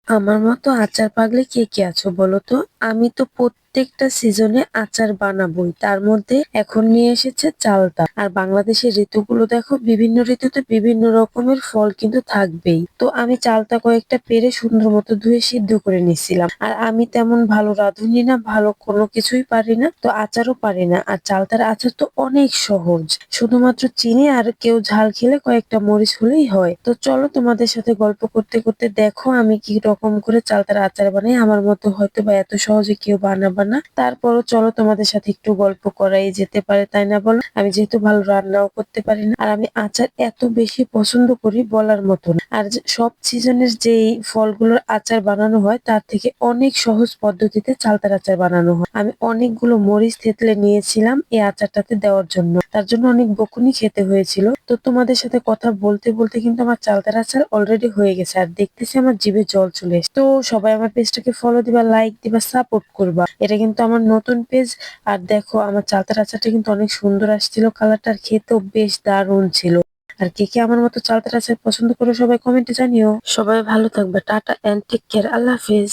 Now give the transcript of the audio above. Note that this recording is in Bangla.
আমার মতো আচার পাগলে কে কে আছো বলো তো? আমি তো প্রত্যেকটা সিজনে আচার বানাবোই। তার মধ্যে এখন নিয়ে এসেছে চালতা। আর বাংলাদেশের ঋতুগুলো দেখো, বিভিন্ন ঋতুতে বিভিন্ন রকমের ফল কিন্তু থাকবেই। তো আমি চালতা কয়েকটা পেরে সুন্দর মতো ধুয়ে সিদ্ধ করে নিছিলাম। আর আমি তেমন ভালো রাঁধুনি না, ভালো কোনো কিছুই পারি না, তো আচারও পারি না। আর চালতার আচার তো অনেক সহজ, শুধুমাত্র চিনি আর কেউ ঝাল খেলে কয়েকটা মরিচ হলেই হয়। তো চলো তোমাদের সাথে গল্প করতে করতে দেখো আমি কি রকম করে চালতার আচার বানাই। আমার মতো হয়তো বা এত সহজে কেউ বানাবে না, তারপরও চলো তোমাদের সাথে একটু গল্প করাই যেতে পারে, তাই না বলো? আমি যেহেতু ভালো রান্নাও করতে পারি না, আর আমি আচার এত বেশি পছন্দ করি বলার মতো না। আর সব সিজনের যেই ফলগুলোর আচার বানানো হয় তার থেকে অনেক সহজ পদ্ধতিতে চালতার আচার বানানো হয়। আমি অনেকগুলো মরিচ থেতলে নিয়েছিলাম এই আচারটাতে দেওয়ার জন্য, তার জন্য অনেক বকুনি খেতে হয়েছিল। তো তোমাদের সাথে কথা বলতে বলতে কিন্তু আমার চালতার আচার অলরেডি হয়ে গেছে, আর দেখতেছি আমার জিভে জল চলে এসেছে। তো সবাই আমার পেজটাকে ফলো দিবা, লাইক দিবা, সাপোর্ট করবা। এটা কিন্তু আমার নতুন পেজ। আর দেখো আমার চালতার আচারটা কিন্তু অনেক সুন্দর আসছিল, কালারটা আর খেতেও বেশ দারুণ ছিল। আর কে কে আমার মতো চালতার আচার পছন্দ করো সবাই কমেন্টে জানিও। সবাই ভালো থাকবে, টাটা এন্ড টেক কেয়ার, আল্লাহ হাফিজ।